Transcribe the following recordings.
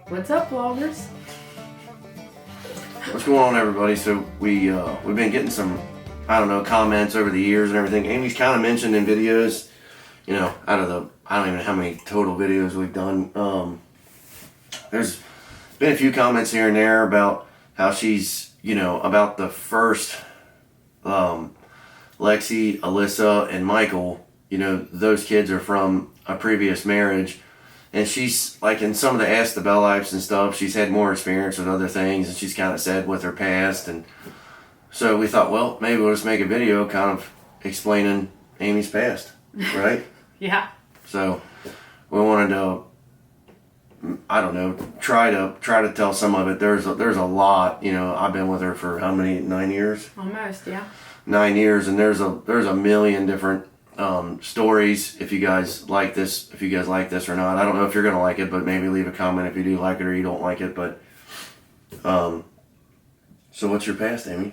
What's up, vloggers? What's going on, everybody? So we've been getting some, I don't know, comments over the years and everything. Amy's kind of mentioned in videos, you know, I don't even know how many total videos we've done. There's been a few comments here and there about how she's, you know, about the first Lexi, Alyssa, and Michael. You know, those kids are from a previous marriage. And she's, like, in some of the Ask the BellLifes and stuff, she's had more experience with other things, and she's kind of said with her past. And so we thought, well, maybe we'll just make a video kind of explaining Amy's past, right? Yeah. So we wanted to, I don't know, try to tell some of it. There's a lot, you know. I've been with her for how many? 9 years? Almost, yeah. 9 years, and there's a million different stories. If you guys like this or not, I don't know if you're gonna like it, but maybe leave a comment if you do like it or you don't like it. But so what's your past, Amy?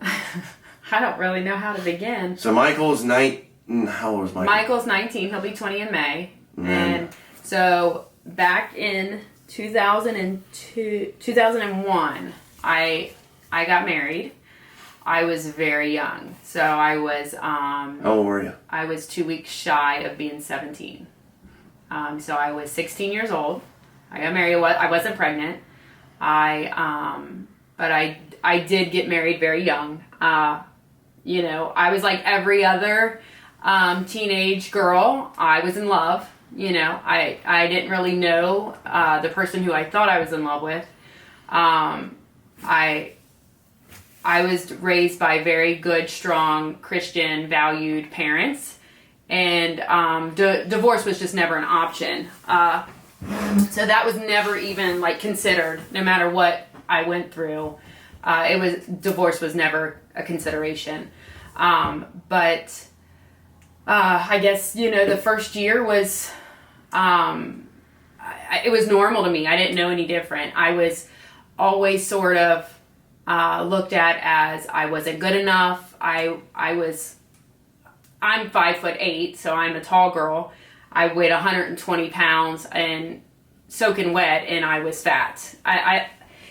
I don't really know how to begin. So Michael's how old is Michael? Michael's 19. He'll be 20 in May. And so back in 2001, I got married. I was very young. So I was how old were you? I was 2 weeks shy of being 17. So I was 16 years old. I got married. I wasn't pregnant. But I did get married very young. You know, I was like every other teenage girl. I was in love. You know, I didn't really know the person who I thought I was in love with. I was raised by very good, strong, Christian, valued parents, and divorce was just never an option. So that was never even like considered. No matter what I went through, divorce was never a consideration. But I guess, you know, the first year was it was normal to me. I didn't know any different. I was always sort of looked at as I wasn't good enough. I'm 5'8", so I'm a tall girl. I weighed 120 pounds and soaking wet, and I was fat.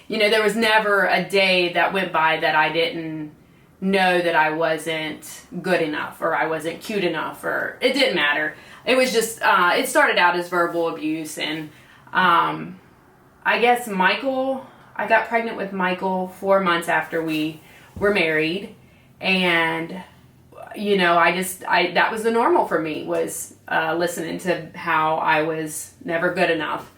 You know, there was never a day that went by that I didn't know that I wasn't good enough, or I wasn't cute enough, or it didn't matter. It was just, it started out as verbal abuse, and I guess I got pregnant with Michael 4 months after we were married, and you know, that was the normal for me, was listening to how I was never good enough.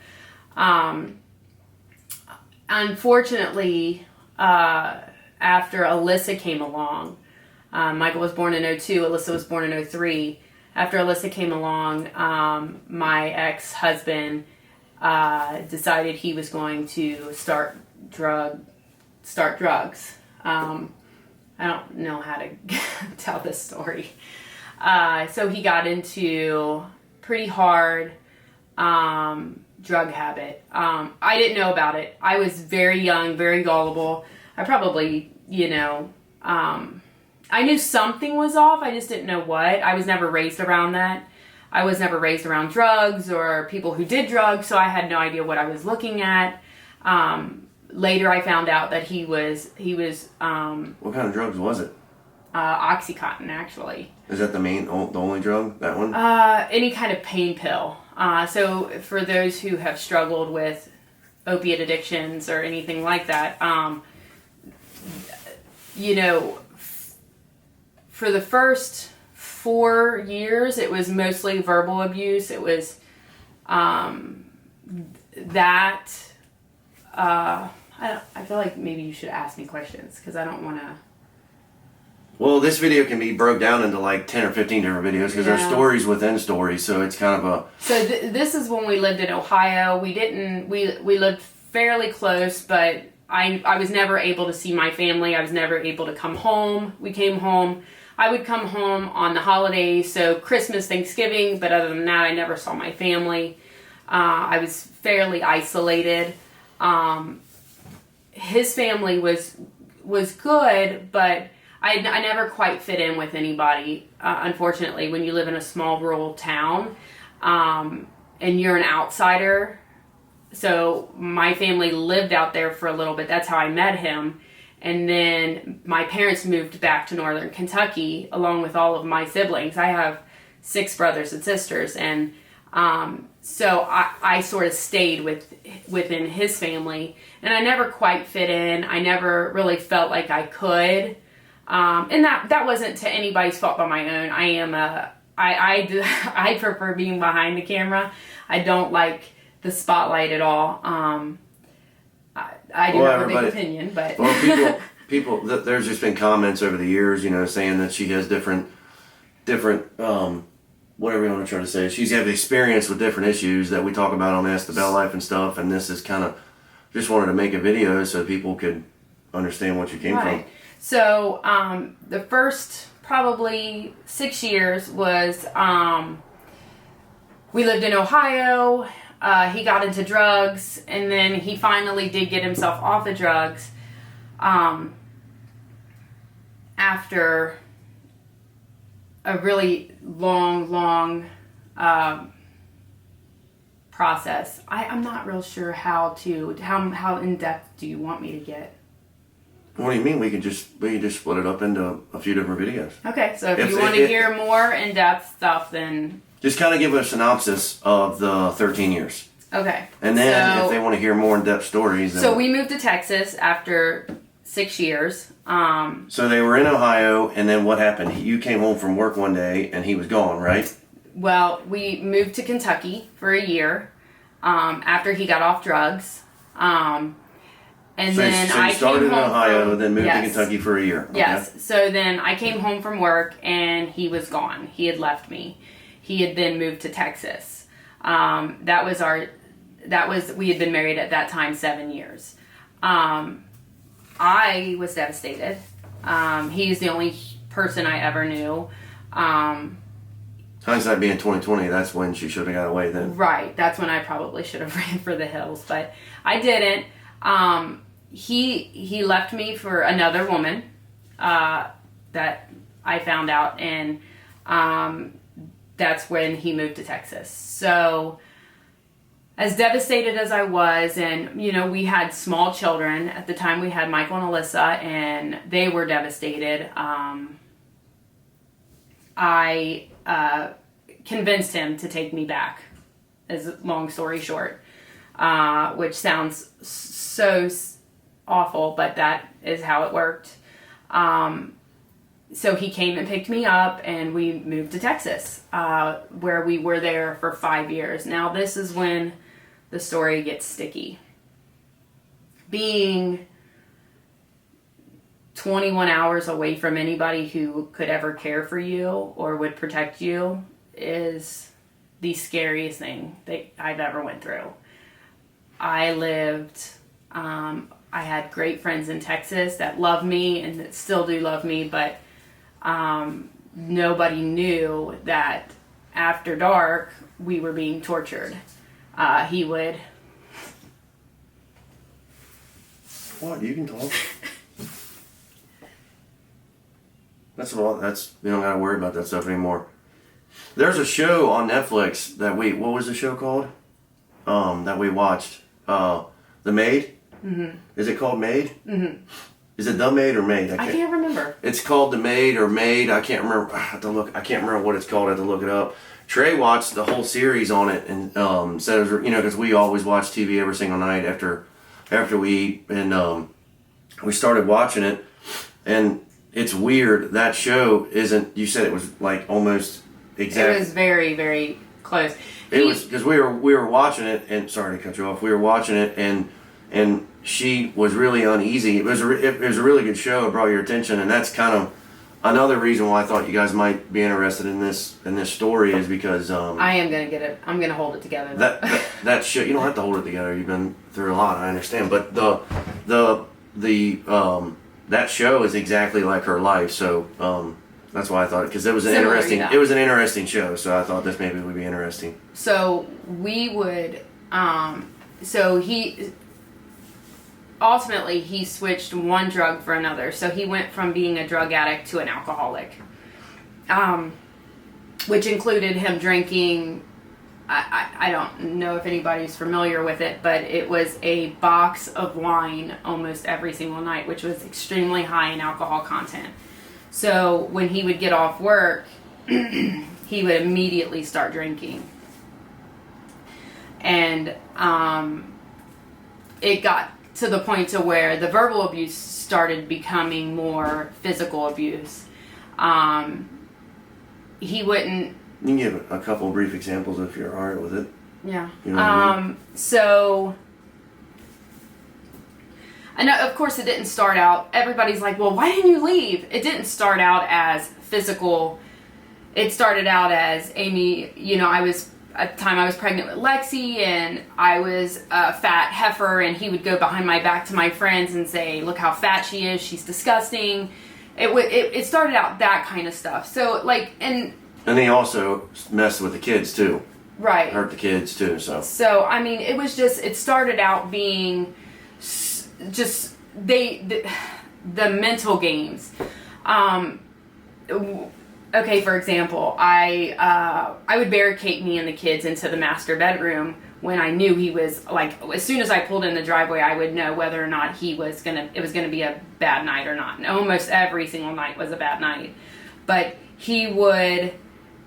Unfortunately, after Alyssa came along, Michael was born in 2002, Alyssa was born in 2003. After Alyssa came along, my ex-husband decided he was going to start drugs. I don't know how to tell this story. So he got into pretty hard drug habit. I didn't know about it. I was very young, very gullible. I probably, you know, I knew something was off. I just didn't know what. I was never raised around that. I was never raised around drugs or people who did drugs, so I had no idea what I was looking at. Later, I found out that he was. What kind of drugs was it? Oxycontin, actually. Is that the only drug? That one? Any kind of pain pill. So for those who have struggled with opiate addictions or anything like that, you know, for the first 4 years, it was mostly verbal abuse. It was I feel like maybe you should ask me questions, because I don't want to. Well, this video can be broke down into like 10 or 15 different videos, because there's stories within stories, so it's kind of a... So this is when we lived in Ohio. We lived fairly close, but I was never able to see my family. I was never able to come home. We came home. I would come home on the holidays, so Christmas, Thanksgiving, but other than that, I never saw my family. I was fairly isolated. His family was good, but I never quite fit in with anybody. Unfortunately, when you live in a small rural town, and you're an outsider, so my family lived out there for a little bit. That's how I met him. And then my parents moved back to Northern Kentucky along with all of my siblings. I have 6 brothers and sisters, and so I sort of stayed within his family, and I never quite fit in. I never really felt like I could, and that wasn't to anybody's fault but my own. I prefer being behind the camera. I don't like the spotlight at all. I do have a big opinion, but people. There's just been comments over the years, saying that she has different, whatever you want to try to say. She's had experience with different issues that we talk about on Ask the Bell Life and stuff. And this is kind of just wanted to make a video so people could understand what you came from. So the first probably 6 years was we lived in Ohio. He got into drugs, and then he finally did get himself off the drugs after a really long process. I'm not real sure how in depth do you want me to get? What do you mean? We can just split it up into a few different videos. Okay, so if you want to hear more in depth stuff, then just kind of give a synopsis of the 13 years. Okay. And then if they want to hear more in depth stories, then so we moved to Texas after 6 years. So they were in Ohio, and then what happened? You came home from work one day, and he was gone, right? Well, we moved to Kentucky for a year after he got off drugs. And so then you started in Ohio, then moved to Kentucky for a year. Okay. Yes. So then I came home from work, and he was gone. He had left me. He had then moved to Texas. We had been married at that time 7 years. I was devastated. He's the only person I ever knew. Hindsight being 2020, that's when she should have got away then. Right. That's when I probably should have ran for the hills, but I didn't. He left me for another woman that I found out, and that's when he moved to Texas. So as devastated as I was, and we had small children at the time. We had Michael and Alyssa, and they were devastated. I convinced him to take me back, as long story short, which sounds so awful, but that is how it worked. So he came and picked me up, and we moved to Texas, where we were there for 5 years. Now, this is when the story gets sticky. Being 21 hours away from anybody who could ever care for you or would protect you is the scariest thing that I've ever went through. I had great friends in Texas that loved me and that still do love me, but nobody knew that after dark we were being tortured. He would... What? You can talk. That's all. You don't gotta worry about that stuff anymore. There's a show on Netflix that what was the show called? That we watched. The Maid? Mm-hmm. Is it called Maid? Mm-hmm. Is it The Maid or Maid? I can't remember. It's called The Maid or Maid. I can't remember. I have to look. I can't remember what it's called. I have to look it up. Trey watched the whole series on it and said it was, because we always watch TV every single night after we eat, and we started watching it, and it's weird. That show isn't. You said it was like almost exact. It was very, very close. It was because we were watching it, and sorry to cut you off. We were watching it, and she was really uneasy. It was a really good show. It brought your attention, and that's kind of another reason why I thought you guys might be interested in this story is because I am gonna get it. I'm gonna hold it together. That show, you don't have to hold it together. You've been through a lot. I understand, but the that show is exactly like her life. So that's why I thought because it was an interesting show. So I thought this maybe would be interesting. So we would ultimately, he switched one drug for another. So he went from being a drug addict to an alcoholic, which included him drinking I don't know if anybody's familiar with it, but it was a box of wine almost every single night, which was extremely high in alcohol content. So when he would get off work, he would immediately start drinking. And it got to the point to where the verbal abuse started becoming more physical abuse. He wouldn't... You can give a couple of brief examples if you're alright with it. Yeah. You know what I mean? So, I know, of course, it didn't start out, everybody's like, well, why didn't you leave? It didn't start out as physical. It started out as, Amy, you know, at the time I was pregnant with Lexi, and I was a fat heifer, and he would go behind my back to my friends and say, look how fat she is, she's disgusting. It started out that kind of stuff. So, like, and he also messed with the kids too. Right. Hurt the kids too, so. So, I mean, it started out being just, the mental games. Okay, for example, I would barricade me and the kids into the master bedroom when I knew he was, like, as soon as I pulled in the driveway, I would know whether or not it was gonna be a bad night or not. And almost every single night was a bad night. But he would,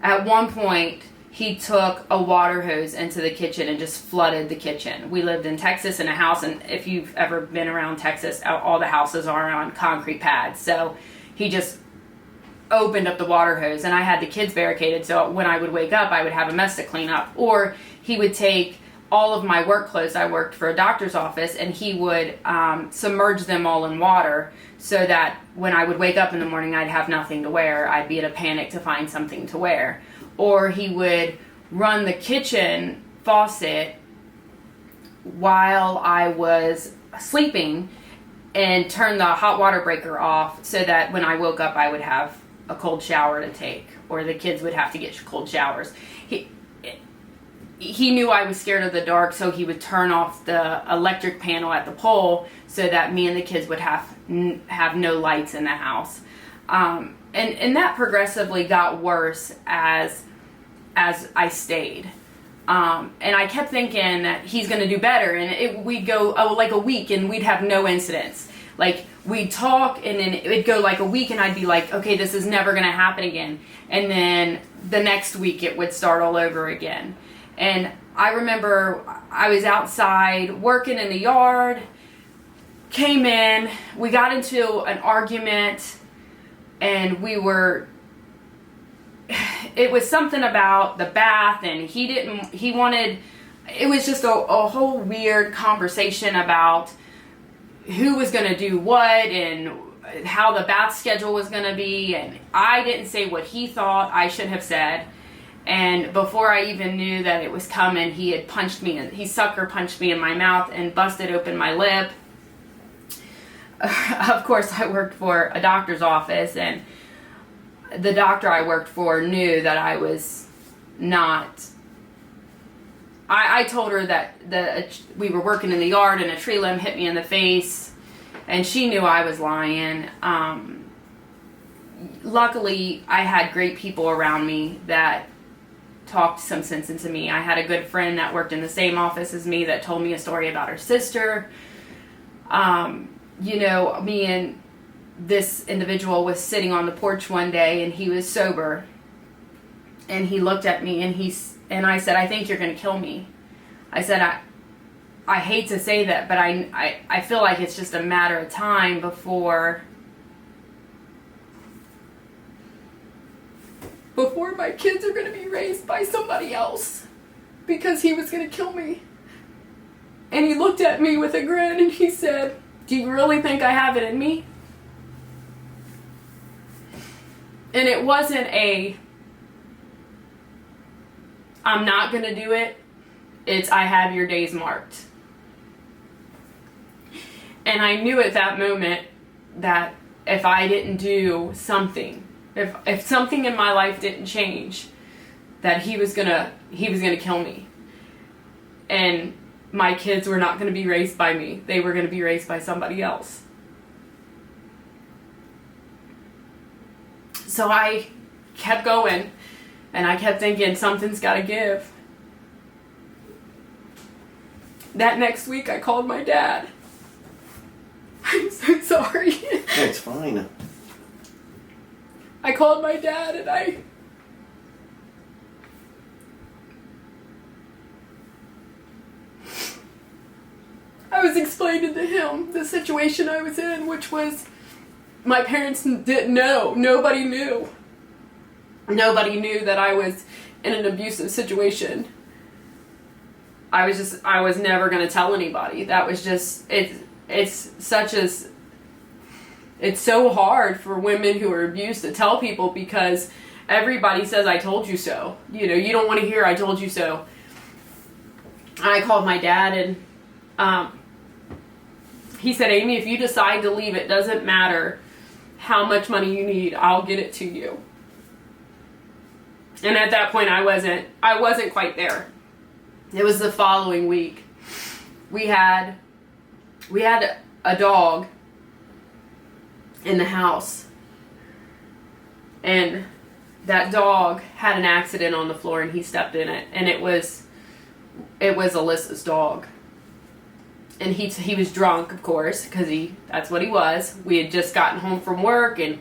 at one point, he took a water hose into the kitchen and just flooded the kitchen. We lived in Texas in a house, and if you've ever been around Texas, all the houses are on concrete pads. So he just opened up the water hose, and I had the kids barricaded, so when I would wake up, I would have a mess to clean up. Or he would take all of my work clothes. I worked for a doctor's office, and he would submerge them all in water so that when I would wake up in the morning, I'd have nothing to wear. I'd be in a panic to find something to wear. Or he would run the kitchen faucet while I was sleeping and turn the hot water breaker off so that when I woke up, I would have a cold shower to take, or the kids would have to get cold showers. He knew I was scared of the dark, so he would turn off the electric panel at the pole so that me and the kids would have no lights in the house. And that progressively got worse as I stayed. And I kept thinking that he's going to do better, and we'd go like a week and we'd have no incidents. Like, we'd talk, and then it'd go like a week, and I'd be like, okay, this is never going to happen again. And then the next week it would start all over again. And I remember I was outside working in the yard, came in, we got into an argument, and it was something about the bath, and it was just a whole weird conversation about who was going to do what and how the bath schedule was going to be, and I didn't say what he thought I should have said. And before I even knew that it was coming, he had punched me, and he sucker punched me in my mouth and busted open my lip. Of course, I worked for a doctor's office, and the doctor I worked for knew that I was not. I told her that we were working in the yard and a tree limb hit me in the face, and she knew I was lying. Luckily, I had great people around me that talked some sense into me. I had a good friend that worked in the same office as me that told me a story about her sister. Me and this individual was sitting on the porch one day, and he was sober, and he looked at me, and I said, I think you're going to kill me. I said, I hate to say that, but I feel like it's just a matter of time before my kids are going to be raised by somebody else, because he was going to kill me. And he looked at me with a grin, and he said, do you really think I have it in me? And it wasn't I'm not going to do it. It's, I have your days marked. And I knew at that moment that if I didn't do something, if something in my life didn't change, that he was gonna kill me. And my kids were not going to be raised by me. They were going to be raised by somebody else. So I kept going, and I kept thinking, something's got to give. that next week I called my dad. I'm so sorry. Yeah, it's fine. I called my dad and I was explaining to him the situation I was in, which was my parents didn't know. Nobody knew. Nobody knew that I was in an abusive situation. I was never going to tell anybody. That was just, it's so hard for women who are abused to tell people because everybody says, I told you so. You know, you don't want to hear, I told you so. I called my dad and he said, Amy, if you decide to leave, it doesn't matter how much money you need, I'll get it to you. And at that point, I wasn't quite there. It was the following week. We had a dog in the house. And that dog had an accident on the floor and he stepped in it. And it was Alyssa's dog. And he was drunk, of course, because that's what he was. We had just gotten home from work and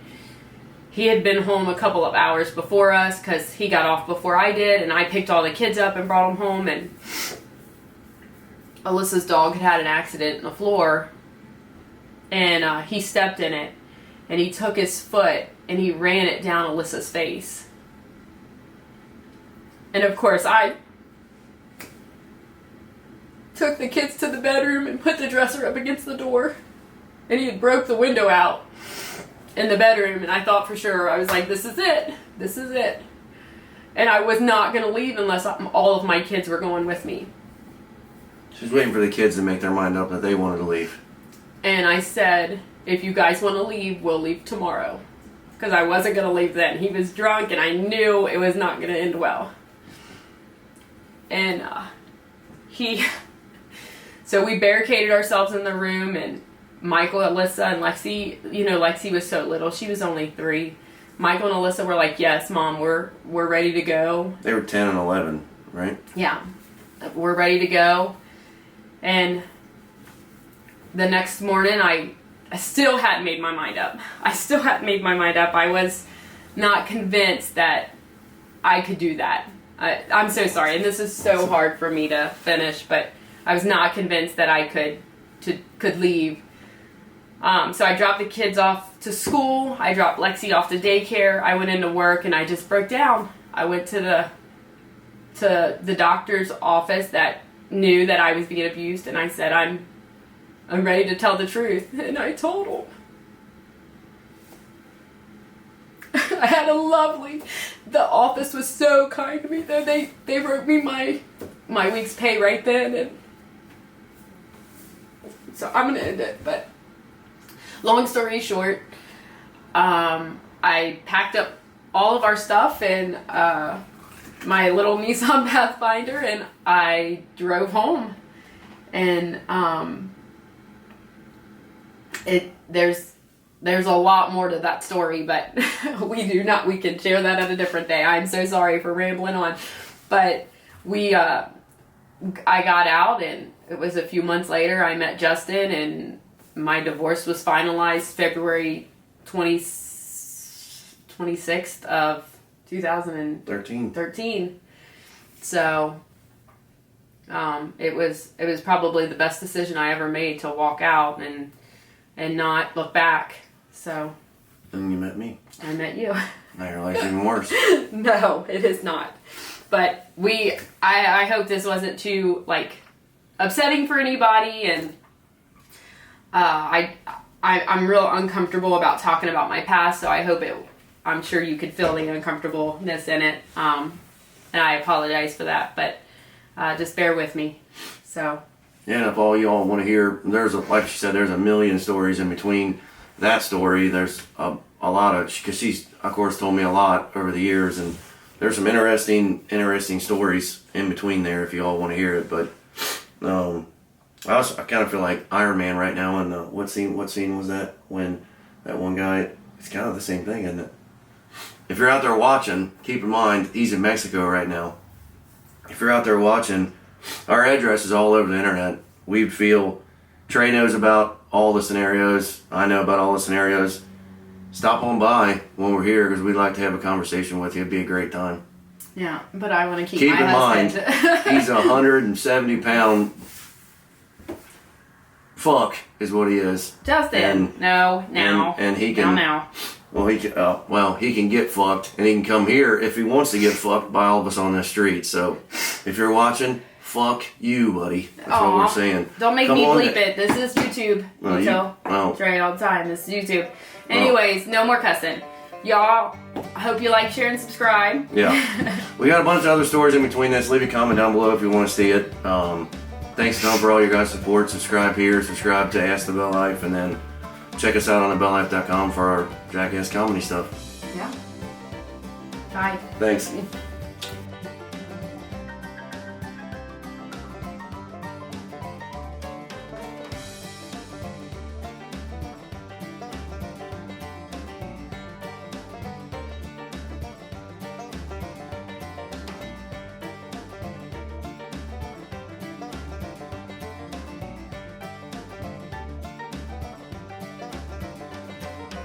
he had been home a couple of hours before us because he got off before I did, and I picked all the kids up and brought them home, and Alyssa's dog had an accident on the floor, and he stepped in it, and he took his foot and he ran it down Alyssa's face. And of course, I took the kids to the bedroom and put the dresser up against the door, and he had broke the window out in the bedroom, and I thought for sure, I was like, this is it. And I was not going to leave unless all of my kids were going with me. She's waiting for the kids to make their mind up that they wanted to leave. And I said, if you guys want to leave, we'll leave tomorrow. Because I wasn't going to leave then. He was drunk, and I knew it was not going to end well. And so we barricaded ourselves in the room, and Michael, Alyssa, and Lexi, Lexi was so little. She was only 3. Michael and Alyssa were like, yes, Mom, we're ready to go. They were 10 and 11, right? Yeah. We're ready to go. And the next morning, I still hadn't made my mind up. I was not convinced that I could do that. I'm so sorry, and this is so hard for me to finish, but I was not convinced that I could leave. So I dropped the kids off to school. I dropped Lexi off to daycare. I went into work and I just broke down. I went to the doctor's office that knew that I was being abused, and I said, I'm ready to tell the truth. And I told him. I had the office was so kind to me. They wrote me my week's pay right then, and so I'm gonna end it, but long story short, I packed up all of our stuff in my little Nissan Pathfinder, and I drove home. And there's a lot more to that story, but we can share that at a different day. I'm so sorry for rambling on, but I got out, and it was a few months later I met Justin, and my divorce was finalized February 26th of 2013. So it was probably the best decision I ever made to walk out and not look back. So. And you met me. I met you. Now your life's even worse. No, it is not. But I hope this wasn't too upsetting for anybody, and I'm real uncomfortable about talking about my past, so I'm sure you could feel the uncomfortableness in it, and I apologize for that, but just bear with me. So. Yeah, and if all you all want to hear, like she said, there's a million stories in between that story. There's a lot of, because she's of course told me a lot over the years, and there's some interesting stories in between there if you all want to hear it. But I kind of feel like Iron Man right now. And what scene was that when that one guy? It's kind of the same thing, isn't it? If you're out there watching, keep in mind he's in Mexico right now. If you're out there watching, our address is all over the internet. We feel Trey knows about all the scenarios. I know about all the scenarios. Stop on by when we're here because we'd like to have a conversation with you. It'd be a great time. Yeah, but I want to keep Keep my in mind, husband. he's a 170-pound fuck is what he is. Justin, no, now. And he can. Now. Well, he can get fucked, and he can come here if he wants to get fucked by all of us on this street. So, if you're watching, fuck you, buddy. That's what we're saying. Don't make Come me on. bleep it. This is YouTube. Well, You tell Trey all the time. This is YouTube. Anyways, no more cussing. Y'all, I hope you like, share, and subscribe. Yeah. We got a bunch of other stories in between this. Leave a comment down below if you want to see it. Thanks, Tom, for all your guys' support. Subscribe here. Subscribe to Ask the Bell Life, and then check us out on TheBellLife.com for our Jackass comedy stuff. Yeah. Bye. Thanks.